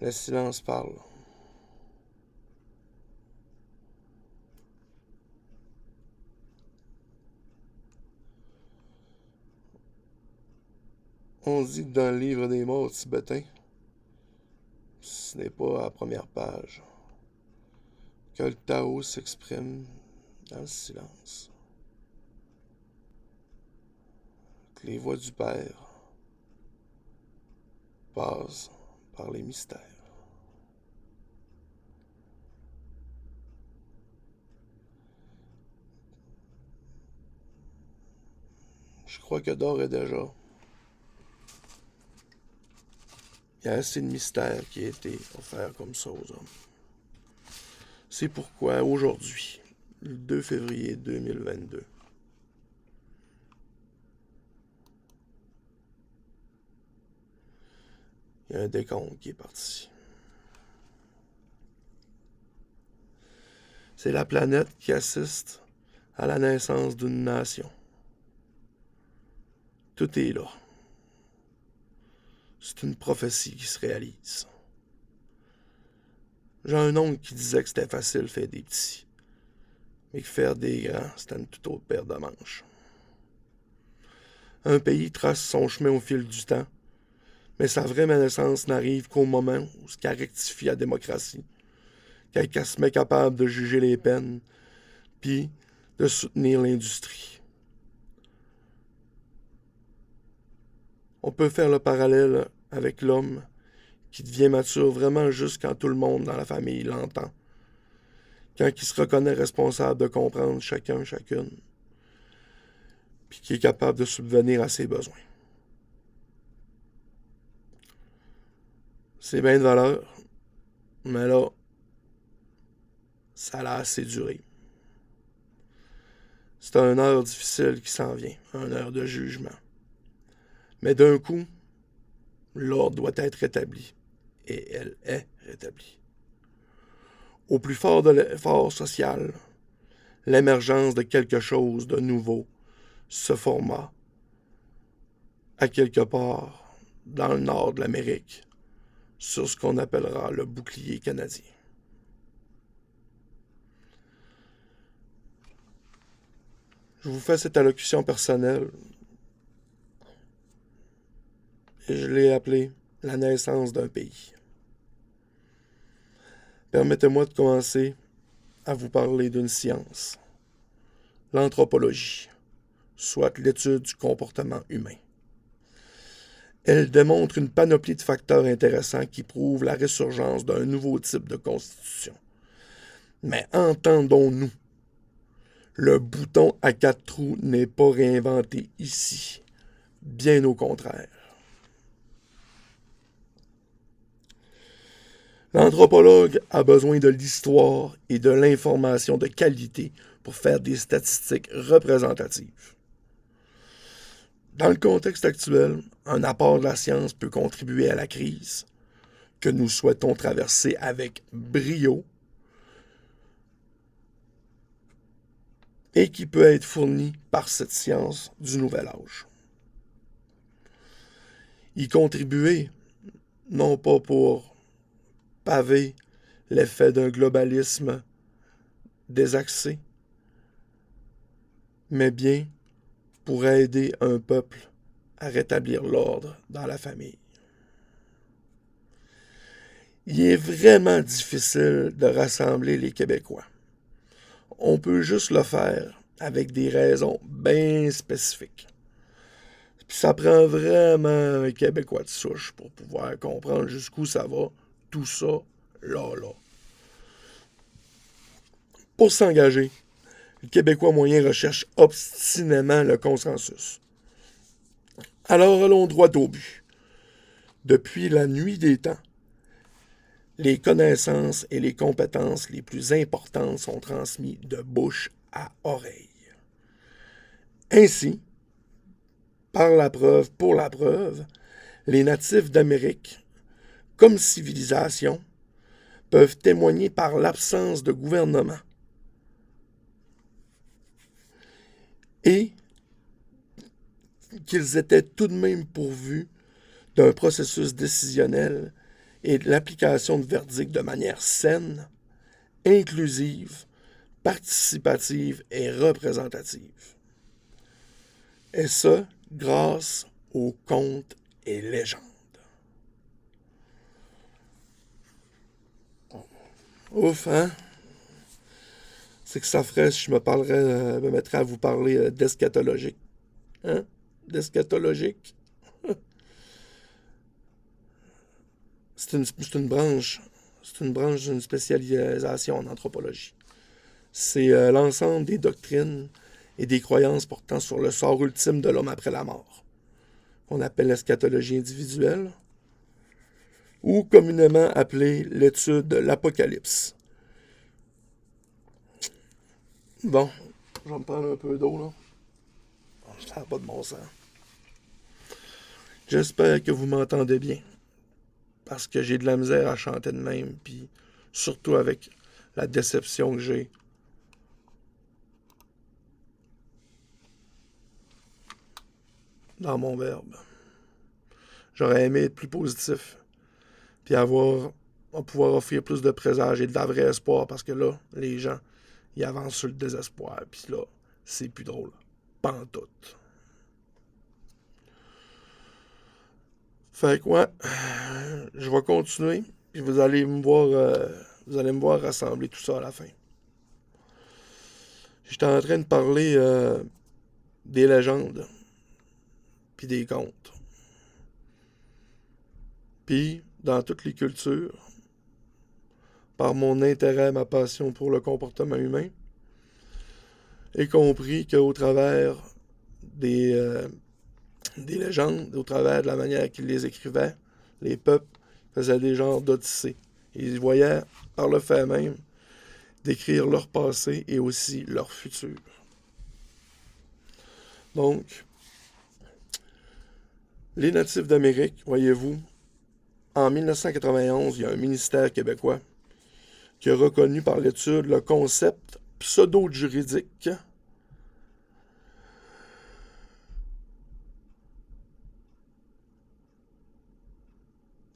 Le silence parle. On dit que dans le livre des morts tibétains, ce n'est pas à la première page que le Tao s'exprime dans le silence. Que les voix du Père passent par les mystères. Je crois que d'ores et déjà, il y a assez de mystères qui a été offert comme ça aux hommes. C'est pourquoi aujourd'hui, le 2 février 2022, il y a un décompte qui est parti. C'est la planète qui assiste à la naissance d'une nation. Tout est là. C'est une prophétie qui se réalise. J'ai un oncle qui disait que c'était facile de faire des petits, mais que faire des grands, c'était une toute autre paire de manches. Un pays trace son chemin au fil du temps, mais sa vraie naissance n'arrive qu'au moment où ce qu'elle rectifie la démocratie, qu'elle se met capable de juger les peines, puis de soutenir l'industrie. On peut faire le parallèle avec l'homme qui devient mature vraiment juste quand tout le monde dans la famille l'entend. Quand il se reconnaît responsable de comprendre chacune, puis qui est capable de subvenir à ses besoins. C'est bien de valeur, mais là, ça a assez duré. C'est une heure difficile qui s'en vient, une heure de jugement. Mais d'un coup, l'ordre doit être rétabli, et elle est rétablie. Au plus fort de l'effort social, l'émergence de quelque chose de nouveau se forma à quelque part dans le nord de l'Amérique, sur ce qu'on appellera le bouclier canadien. Je vous fais cette allocution personnelle et je l'ai appelée la naissance d'un pays. Permettez-moi de commencer à vous parler d'une science, l'anthropologie, soit l'étude du comportement humain. Elle démontre une panoplie de facteurs intéressants qui prouvent la résurgence d'un nouveau type de constitution. Mais entendons-nous, le bouton à 4 trous n'est pas réinventé ici, bien au contraire. L'anthropologue a besoin de l'histoire et de l'information de qualité pour faire des statistiques représentatives. Dans le contexte actuel, un apport de la science peut contribuer à la crise que nous souhaitons traverser avec brio et qui peut être fourni par cette science du nouvel âge. Y contribuer, non pas pour paver l'effet d'un globalisme désaxé, mais bien pour aider un peuple à rétablir l'ordre dans la famille. Il est vraiment difficile de rassembler les Québécois. On peut juste le faire avec des raisons bien spécifiques. Puis ça prend vraiment un Québécois de souche pour pouvoir comprendre jusqu'où ça va, tout ça, là. Pour s'engager, le Québécois moyen recherche obstinément le consensus. Alors allons droit au but. Depuis la nuit des temps, les connaissances et les compétences les plus importantes sont transmises de bouche à oreille. Ainsi, par la preuve, pour la preuve, les natifs d'Amérique, comme civilisation, peuvent témoigner par l'absence de gouvernement et qu'ils étaient tout de même pourvus d'un processus décisionnel et l'application de verdicts de manière saine, inclusive, participative et représentative. Et ça, grâce aux contes et légendes. Ouf, hein? C'est que ça ferait si je me mettrais à vous parler d'eschatologique. Hein? D'eschatologique. C'est une branche. C'est une branche d'une spécialisation en anthropologie. C'est l'ensemble des doctrines et des croyances portant sur le sort ultime de l'homme après la mort, qu'on appelle l'eschatologie individuelle, ou communément appelée l'étude de l'Apocalypse. Bon, je vais me prendre un peu d'eau, là. Ça n'a pas de bon sens. J'espère que vous m'entendez bien, parce que j'ai de la misère à chanter de même, puis surtout avec la déception que j'ai. Dans mon verbe. J'aurais aimé être plus positif, puis pouvoir offrir plus de présage et de la vraie espoir, parce que là, les gens, ils avancent sur le désespoir, puis là, c'est plus drôle. Pantoute. Fait que ouais, je vais continuer, puis vous allez me voir rassembler tout ça à la fin. J'étais en train de parler des légendes, puis des contes. Puis, dans toutes les cultures, par mon intérêt, ma passion pour le comportement humain, y compris qu'au travers des, des légendes, au travers de la manière qu'ils les écrivaient, les peuples faisaient des genres d'odyssées. Ils voyaient, par le fait même, d'écrire leur passé et aussi leur futur. Donc, les natifs d'Amérique, voyez-vous, en 1991, il y a un ministère québécois qui a reconnu par l'étude le concept pseudo-juridique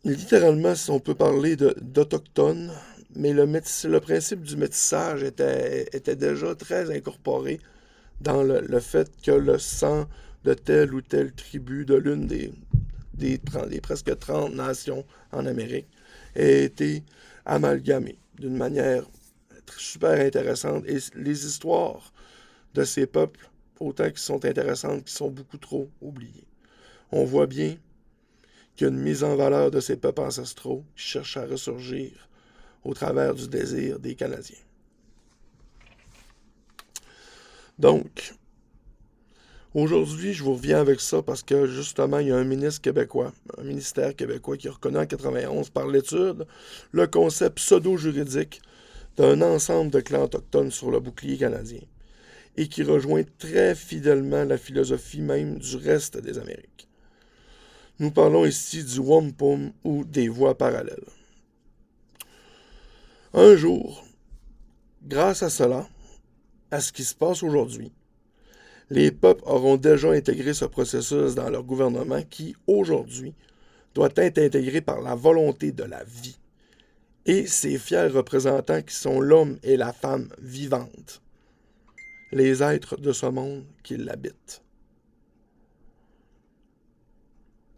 littéralement, si on peut parler d'autochtones, mais le principe du métissage était déjà très incorporé dans le fait que le sang de telle ou telle tribu de l'une des presque 30 nations en Amérique a été amalgamé d'une manière super intéressante. Et les histoires de ces peuples, autant qu'ils sont intéressantes, qu'ils sont beaucoup trop oubliées. On voit bien qu'il y a une mise en valeur de ces peuples ancestraux qui cherchent à ressurgir au travers du désir des Canadiens. Donc, aujourd'hui, je vous reviens avec ça parce que, justement, il y a un ministère québécois qui a reconnu en 91 par l'étude le concept pseudo-juridique d'un ensemble de clans autochtones sur le bouclier canadien et qui rejoint très fidèlement la philosophie même du reste des Amériques. Nous parlons ici du wampum ou des voies parallèles. Un jour, grâce à cela, à ce qui se passe aujourd'hui, les peuples auront déjà intégré ce processus dans leur gouvernement qui, aujourd'hui, doit être intégré par la volonté de la vie et ses fiers représentants qui sont l'homme et la femme vivante, les êtres de ce monde qui l'habitent.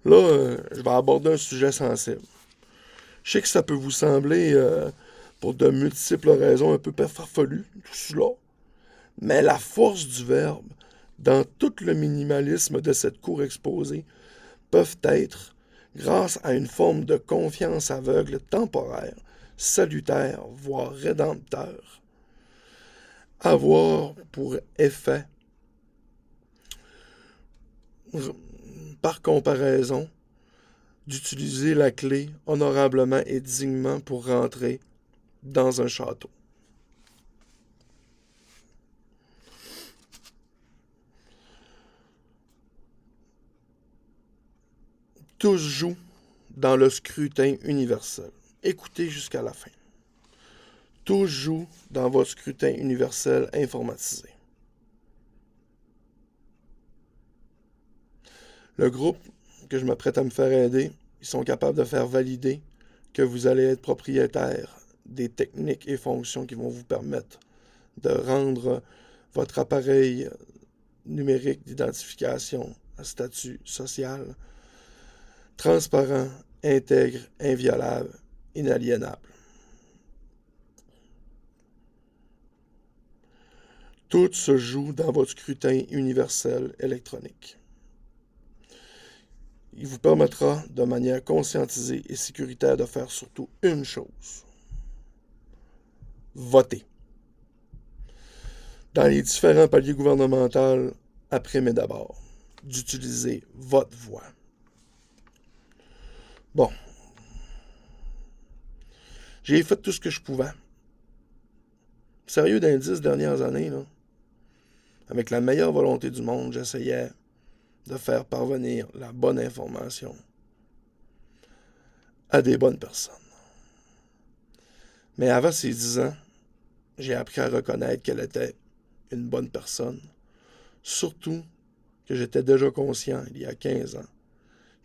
Là, je vais aborder un sujet sensible. Je sais que ça peut vous sembler, pour de multiples raisons, un peu farfelu, tout cela, mais la force du verbe, dans tout le minimalisme de cette cour exposée, peuvent être, grâce à une forme de confiance aveugle temporaire, salutaire, voire rédempteur, avoir pour effet, par comparaison, d'utiliser la clé honorablement et dignement pour rentrer dans un château. Tous jouent dans le scrutin universel. Écoutez jusqu'à la fin. Tous jouent dans votre scrutin universel informatisé. Le groupe que je m'apprête à me faire aider, ils sont capables de faire valider que vous allez être propriétaire des techniques et fonctions qui vont vous permettre de rendre votre appareil numérique d'identification à statut social transparent, intègre, inviolable, inaliénable. Tout se joue dans votre scrutin universel électronique. Il vous permettra de manière conscientisée et sécuritaire de faire surtout une chose. Voter. Dans les différents paliers gouvernementaux, après mais d'abord, d'utiliser votre voix. Bon. J'ai fait tout ce que je pouvais. Sérieux, dans les 10 dernières années, là, avec la meilleure volonté du monde, j'essayais de faire parvenir la bonne information à des bonnes personnes. Mais avant ces 10 ans, j'ai appris à reconnaître qu'elle était une bonne personne. Surtout que j'étais déjà conscient, il y a 15 ans,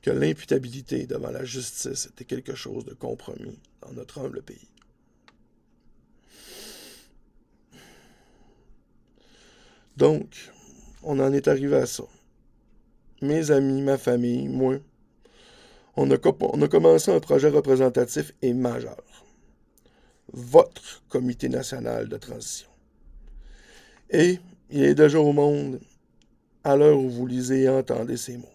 que l'imputabilité devant la justice était quelque chose de compromis dans notre humble pays. Donc, on en est arrivé à ça. Mes amis, ma famille, moi, on a commencé un projet représentatif et majeur. Votre Comité national de transition. Et il est déjà au monde à l'heure où vous lisez et entendez ces mots.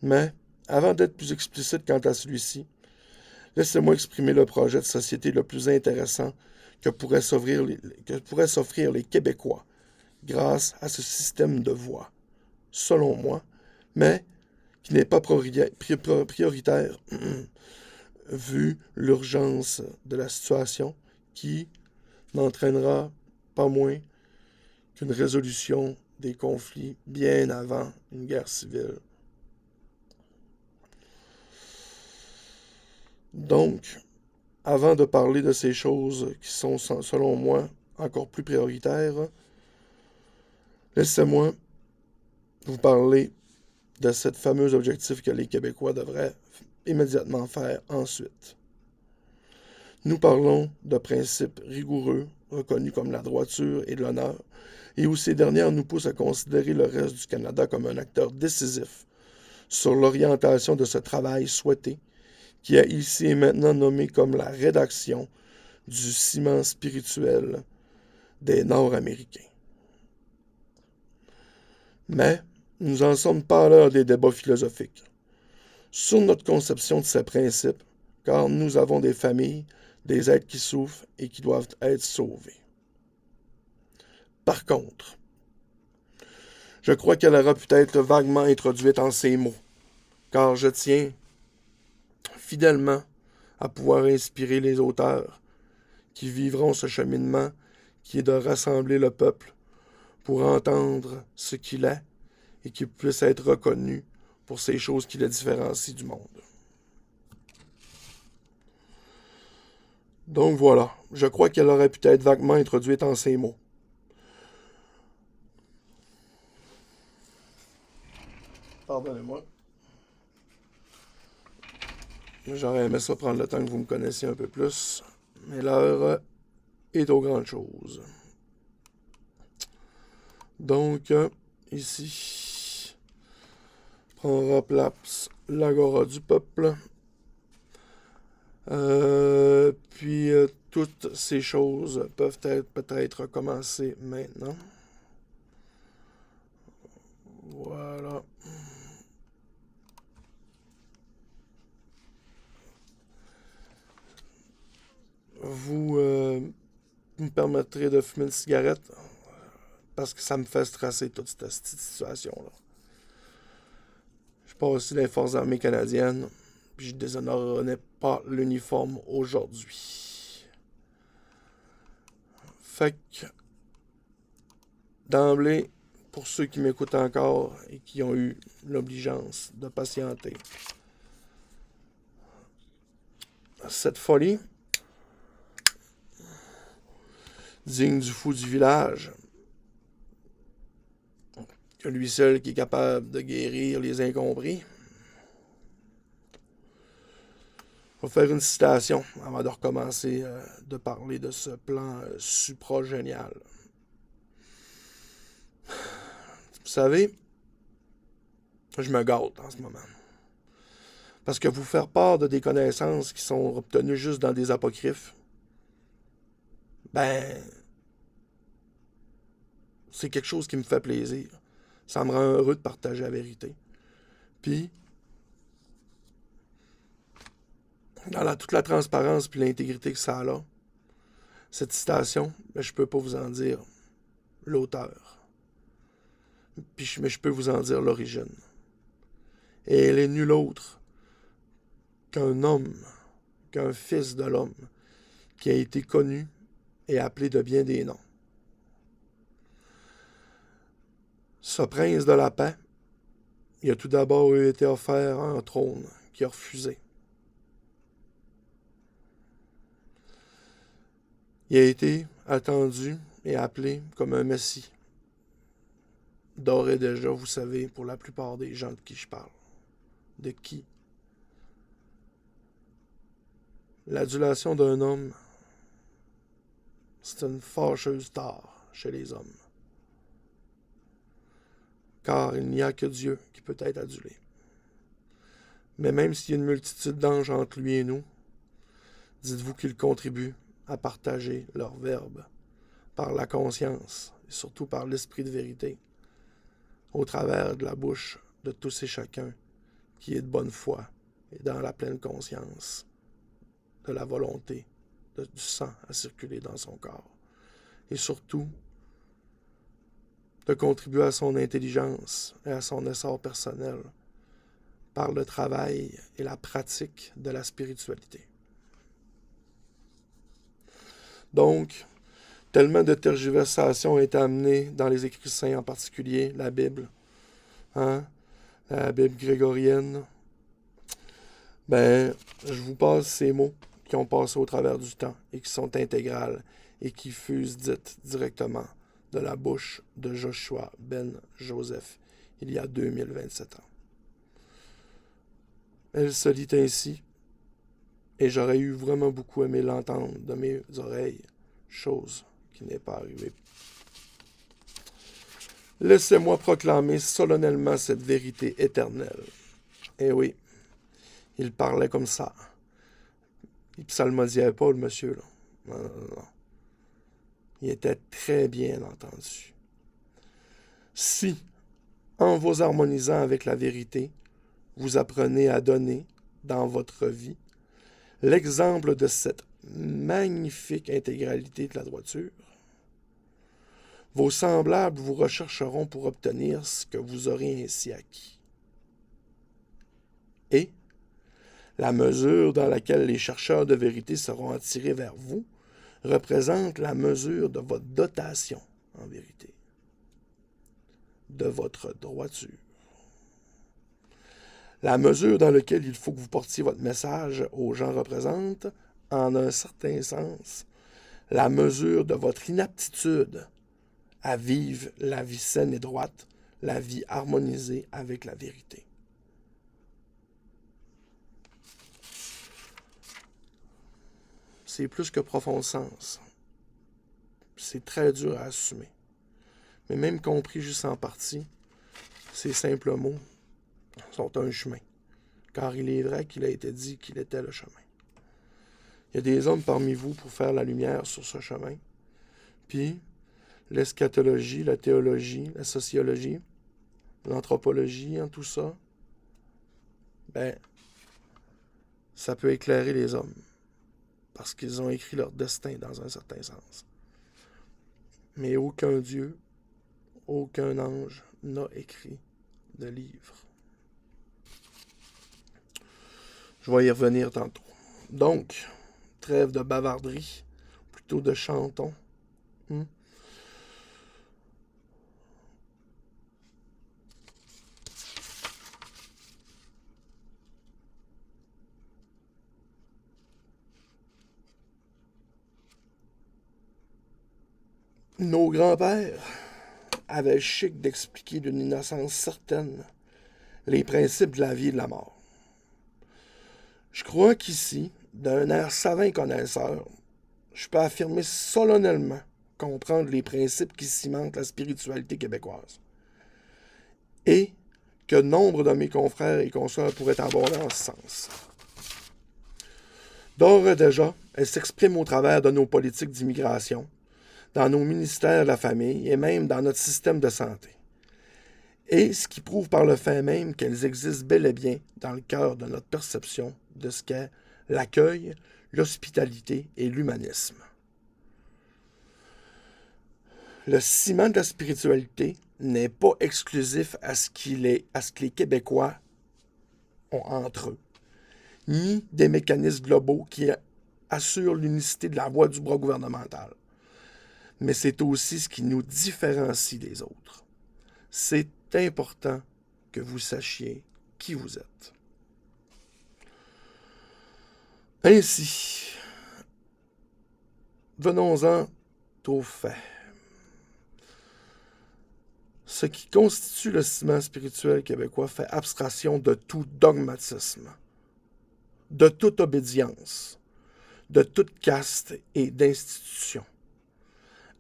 Mais, avant d'être plus explicite quant à celui-ci, laissez-moi exprimer le projet de société le plus intéressant que pourraient s'offrir les Québécois grâce à ce système de voix, selon moi, mais qui n'est pas prioritaire vu l'urgence de la situation qui n'entraînera pas moins qu'une résolution des conflits bien avant une guerre civile. Donc, avant de parler de ces choses qui sont, selon moi, encore plus prioritaires, laissez-moi vous parler de ce fameux objectif que les Québécois devraient immédiatement faire ensuite. Nous parlons de principes rigoureux, reconnus comme la droiture et l'honneur, et où ces dernières nous poussent à considérer le reste du Canada comme un acteur décisif sur l'orientation de ce travail souhaité, qui est ici et maintenant nommé comme la rédaction du ciment spirituel des Nord-Américains. Mais nous n'en sommes pas à l'heure des débats philosophiques sur notre conception de ces principes, car nous avons des familles, des êtres qui souffrent et qui doivent être sauvés. Par contre, je crois qu'elle aura peut-être vaguement introduite en ces mots, car je tiens fidèlement à pouvoir inspirer les auteurs qui vivront ce cheminement qui est de rassembler le peuple pour entendre ce qu'il est et qu'il puisse être reconnu pour ces choses qui le différencient du monde. Donc voilà, je crois qu'elle aurait pu être vaguement introduite en ces mots. Pardonnez-moi. J'aurais aimé ça prendre le temps que vous me connaissiez un peu plus, mais l'heure est aux grandes choses. Donc, ici, prendra place l'agora du peuple. Puis, toutes ces choses peuvent peut-être commencer maintenant. Voilà. Vous me permettrez de fumer une cigarette parce que ça me fait stresser toute cette situation-là. Je suis pas aussi dans les Forces armées canadiennes, puis je déshonorerai pas l'uniforme aujourd'hui. Fait que, d'emblée, pour ceux qui m'écoutent encore et qui ont eu l'obligeance de patienter, cette folie, digne du fou du village, que lui seul qui est capable de guérir les incompris, Je vais faire une citation avant de recommencer de parler de ce plan supra-génial. Vous savez, je me gâte en ce moment. Parce que vous faire part de des connaissances qui sont obtenues juste dans des apocryphes, ben, c'est quelque chose qui me fait plaisir. Ça me rend heureux de partager la vérité. Puis, dans toute la transparence et l'intégrité que ça a là, cette citation, mais je peux pas vous en dire l'auteur. Mais je peux vous en dire l'origine. Et elle est nulle autre qu'un homme, qu'un fils de l'homme, qui a été connu et appelé de bien des noms. Ce prince de la paix, il a tout d'abord été offert un trône qu'il a refusé. Il a été attendu et appelé comme un messie. D'ores et déjà, vous savez, pour la plupart des gens de qui je parle. De qui? L'adulation d'un homme, c'est une fâcheuse tare chez les hommes. Car il n'y a que Dieu qui peut être adulé. Mais même s'il y a une multitude d'anges entre lui et nous, dites-vous qu'ils contribuent à partager leur verbe par la conscience et surtout par l'esprit de vérité, au travers de la bouche de tous et chacun qui est de bonne foi et dans la pleine conscience de la volonté du sang à circuler dans son corps. Et surtout, de contribuer à son intelligence et à son essor personnel par le travail et la pratique de la spiritualité. Donc, tellement de tergiversations ont été amenées dans les écrits saints, en particulier la Bible, la Bible grégorienne. Ben, je vous passe ces mots qui ont passé au travers du temps et qui sont intégrales et qui fusent dites directement de la bouche de Joshua ben Joseph il y a 2027 ans. Elle se lit ainsi, et j'aurais eu vraiment beaucoup aimé l'entendre de mes oreilles, chose qui n'est pas arrivée. Laissez-moi proclamer solennellement cette vérité éternelle. Eh oui, il parlait comme ça. Il psalmodiait pas, le monsieur, là. Non, non, non. Il était très bien entendu. Si, en vous harmonisant avec la vérité, vous apprenez à donner, dans votre vie, l'exemple de cette magnifique intégralité de la droiture, vos semblables vous rechercheront pour obtenir ce que vous aurez ainsi acquis. Et la mesure dans laquelle les chercheurs de vérité seront attirés vers vous représente la mesure de votre dotation en vérité, de votre droiture. La mesure dans laquelle il faut que vous portiez votre message aux gens représente, en un certain sens, la mesure de votre inaptitude à vivre la vie saine et droite, la vie harmonisée avec la vérité. C'est plus que profond sens. C'est très dur à assumer. Mais même compris juste en partie, ces simples mots sont un chemin. Car il est vrai qu'il a été dit qu'il était le chemin. Il y a des hommes parmi vous pour faire la lumière sur ce chemin. Puis, l'eschatologie, la théologie, la sociologie, l'anthropologie, tout ça, ça peut éclairer les hommes. Parce qu'ils ont écrit leur destin dans un certain sens. Mais aucun Dieu, aucun ange n'a écrit de livre. Je vais y revenir tantôt. Donc, trêve de bavarderie, plutôt de chantons. Nos grands-pères avaient le chic d'expliquer d'une innocence certaine les principes de la vie et de la mort. Je crois qu'ici, d'un air savant connaisseur, je peux affirmer solennellement comprendre les principes qui cimentent la spiritualité québécoise. Et que nombre de mes confrères et consoeurs pourraient aborder en ce sens. D'ores et déjà, elle s'exprime au travers de nos politiques d'immigration, dans nos ministères de la famille et même dans notre système de santé. Et ce qui prouve par le fait même qu'elles existent bel et bien dans le cœur de notre perception de ce qu'est l'accueil, l'hospitalité et l'humanisme. Le ciment de la spiritualité n'est pas exclusif à ce que les Québécois ont entre eux, ni des mécanismes globaux qui assurent l'unicité de la voix du bras gouvernemental. Mais c'est aussi ce qui nous différencie des autres. C'est important que vous sachiez qui vous êtes. Ainsi, venons-en aux faits. Ce qui constitue le ciment spirituel québécois fait abstraction de tout dogmatisme, de toute obédience, de toute caste et d'institution.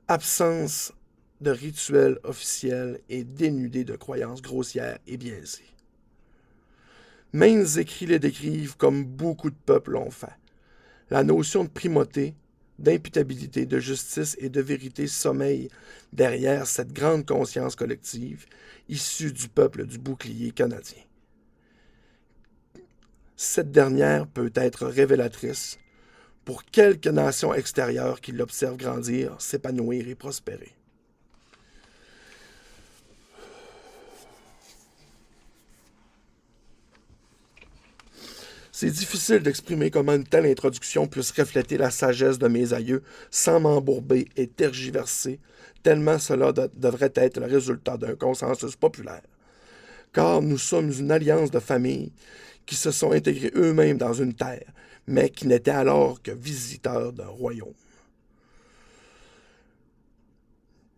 Absence de rituels officiels et dénudé de croyances grossières et biaisées. Maints écrits les décrivent comme beaucoup de peuples l'ont fait. La notion de primauté, d'imputabilité, de justice et de vérité sommeille derrière cette grande conscience collective issue du peuple du bouclier canadien. Cette dernière peut être révélatrice pour quelques nations extérieures qui l'observent grandir, s'épanouir et prospérer. C'est difficile d'exprimer comment une telle introduction puisse refléter la sagesse de mes aïeux sans m'embourber et tergiverser, tellement cela devrait être le résultat d'un consensus populaire. Car nous sommes une alliance de familles qui se sont intégrés eux-mêmes dans une terre, mais qui n'étaient alors que visiteurs d'un royaume.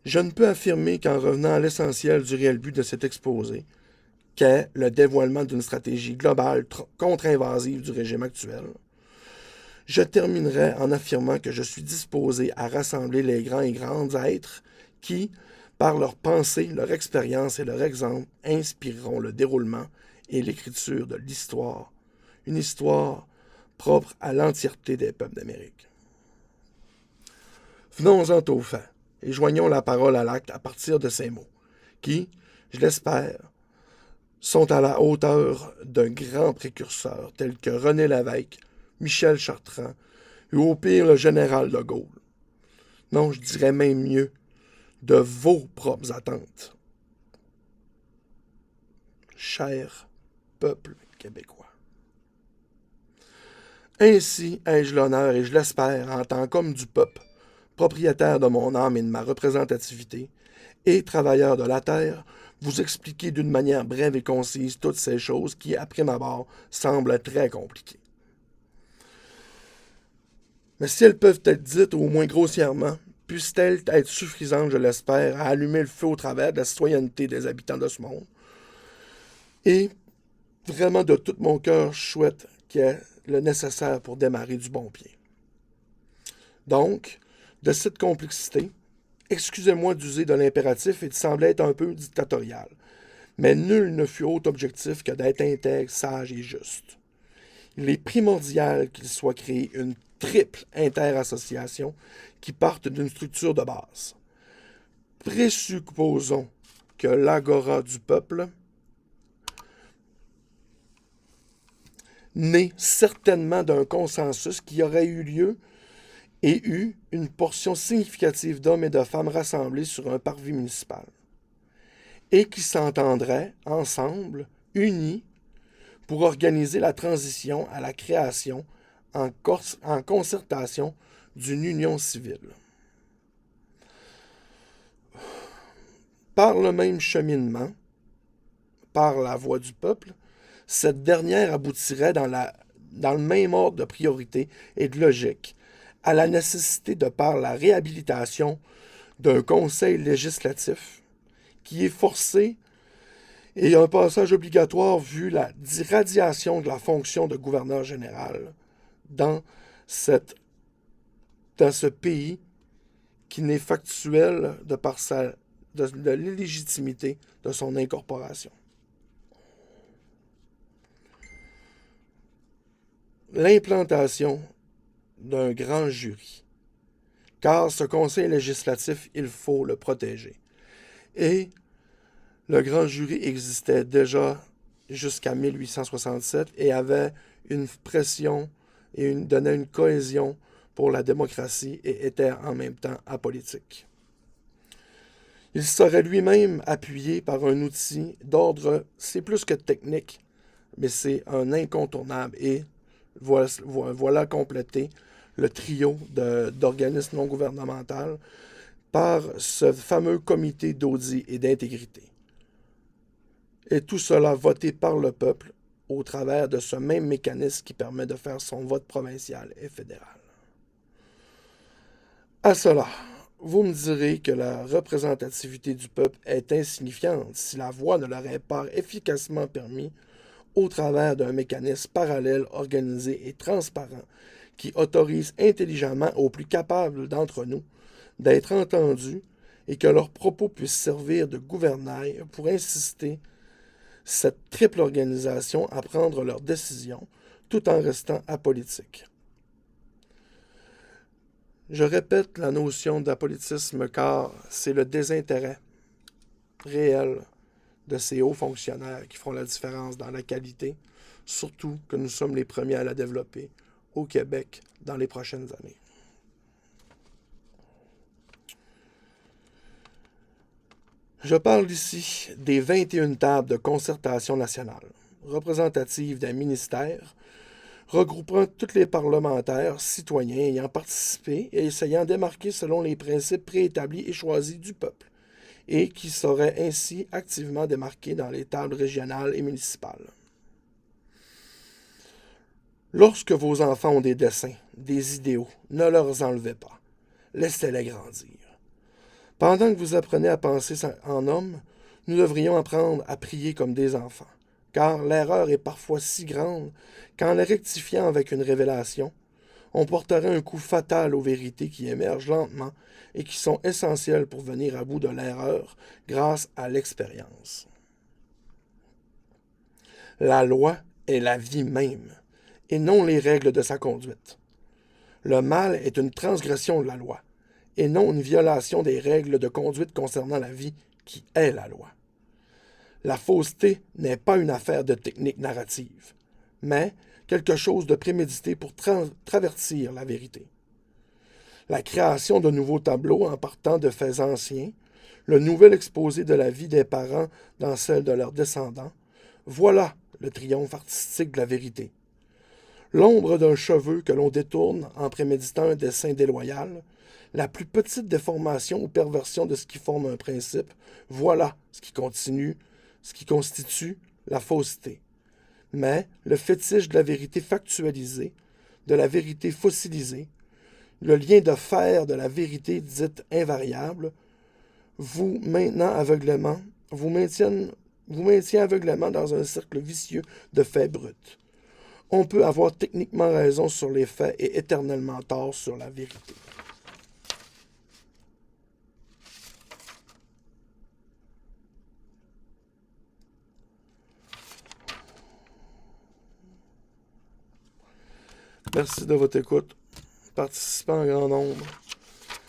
Je ne peux affirmer qu'en revenant à l'essentiel du réel but de cet exposé, qu'est le dévoilement d'une stratégie globale contre-invasive du régime actuel, je terminerai en affirmant que je suis disposé à rassembler les grands et grandes êtres qui, par leur pensée, leur expérience et leur exemple, inspireront le déroulement et l'écriture de l'histoire, une histoire propre à l'entièreté des peuples d'Amérique. Venons-en aux faits, et joignons la parole à l'acte à partir de ces mots, qui, je l'espère, sont à la hauteur d'un grand précurseur tel que René Lévesque, Michel Chartrand, ou au pire le général de Gaulle. Non, je dirais même mieux, de vos propres attentes. Cher peuple québécois. Ainsi ai-je l'honneur, et je l'espère, en tant qu'homme du peuple, propriétaire de mon âme et de ma représentativité, et travailleur de la terre, vous expliquer d'une manière brève et concise toutes ces choses qui, à prime abord, semblent très compliquées. Mais si elles peuvent être dites, au moins grossièrement, puissent-elles être suffisantes, je l'espère, à allumer le feu au travers de la citoyenneté des habitants de ce monde. Et vraiment, de tout mon cœur, je souhaite qu'il y ait le nécessaire pour démarrer du bon pied. Donc, de cette complexité, excusez-moi d'user de l'impératif et de sembler être un peu dictatorial, mais nul ne fut autre objectif que d'être intègre, sage et juste. Il est primordial qu'il soit créé une triple interassociation qui parte d'une structure de base. Présupposons que l'agora du peuple naît certainement d'un consensus qui aurait eu lieu et eu une portion significative d'hommes et de femmes rassemblés sur un parvis municipal, et qui s'entendraient ensemble, unis, pour organiser la transition à la création, en concertation, d'une union civile. Par le même cheminement, par la voix du peuple, cette dernière aboutirait dans le même ordre de priorité et de logique, à la nécessité de par la réhabilitation d'un conseil législatif qui est forcé et un passage obligatoire vu la radiation de la fonction de gouverneur général dans, cette, dans ce pays qui n'est factuel de par de l'illégitimité de son incorporation. L'implantation d'un grand jury, car ce conseil législatif, il faut le protéger. Et le grand jury existait déjà jusqu'à 1867 et avait une pression et donnait une cohésion pour la démocratie et était en même temps apolitique. Il serait lui-même appuyé par un outil d'ordre, c'est plus que technique, mais c'est un incontournable et voilà complété le trio d'organismes non gouvernementaux par ce fameux comité d'audit et d'intégrité. Et tout cela voté par le peuple au travers de ce même mécanisme qui permet de faire son vote provincial et fédéral. À cela, vous me direz que la représentativité du peuple est insignifiante si la voix ne l'aurait pas efficacement permis au travers d'un mécanisme parallèle, organisé et transparent qui autorise intelligemment aux plus capables d'entre nous d'être entendus et que leurs propos puissent servir de gouvernail pour inciter cette triple organisation à prendre leurs décisions tout en restant apolitique. Je répète la notion d'apolitisme car c'est le désintérêt réel de ces hauts fonctionnaires qui font la différence dans la qualité, surtout que nous sommes les premiers à la développer au Québec dans les prochaines années. Je parle ici des 21 tables de concertation nationale, représentatives des ministères, regroupant tous les parlementaires, citoyens ayant participé et essayant d'émarquer selon les principes préétablis et choisis du peuple, et qui seraient ainsi activement démarqués dans les tables régionales et municipales. Lorsque vos enfants ont des dessins, des idéaux, ne leur enlevez pas. Laissez-les grandir. Pendant que vous apprenez à penser en homme, nous devrions apprendre à prier comme des enfants, car l'erreur est parfois si grande qu'en les rectifiant avec une révélation, on porterait un coup fatal aux vérités qui émergent lentement et qui sont essentielles pour venir à bout de l'erreur grâce à l'expérience. La loi est la vie même, et non les règles de sa conduite. Le mal est une transgression de la loi, et non une violation des règles de conduite concernant la vie qui est la loi. La fausseté n'est pas une affaire de technique narrative, mais quelque chose de prémédité pour travertir la vérité. La création de nouveaux tableaux en partant de faits anciens, le nouvel exposé de la vie des parents dans celle de leurs descendants, voilà le triomphe artistique de la vérité. L'ombre d'un cheveu que l'on détourne en préméditant un dessein déloyal, la plus petite déformation ou perversion de ce qui forme un principe, voilà ce qui constitue la fausseté. Mais le fétiche de la vérité factualisée, de la vérité fossilisée, le lien de fer de la vérité dite invariable, vous maintient aveuglément dans un cercle vicieux de faits bruts. On peut avoir techniquement raison sur les faits et éternellement tort sur la vérité. Merci de votre écoute. Participez en grand nombre.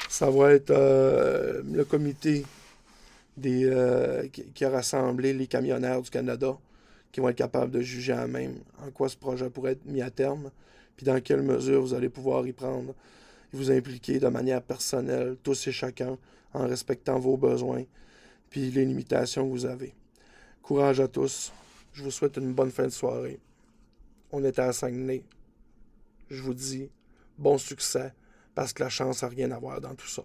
Ça va être le comité qui a rassemblé les camionneurs du Canada qui vont être capables de juger à même en quoi ce projet pourrait être mis à terme, puis dans quelle mesure vous allez pouvoir y prendre et vous impliquer de manière personnelle, tous et chacun, en respectant vos besoins, puis les limitations que vous avez. Courage à tous. Je vous souhaite une bonne fin de soirée. On était à Saguenay. Je vous dis bon succès, parce que la chance n'a rien à voir dans tout ça.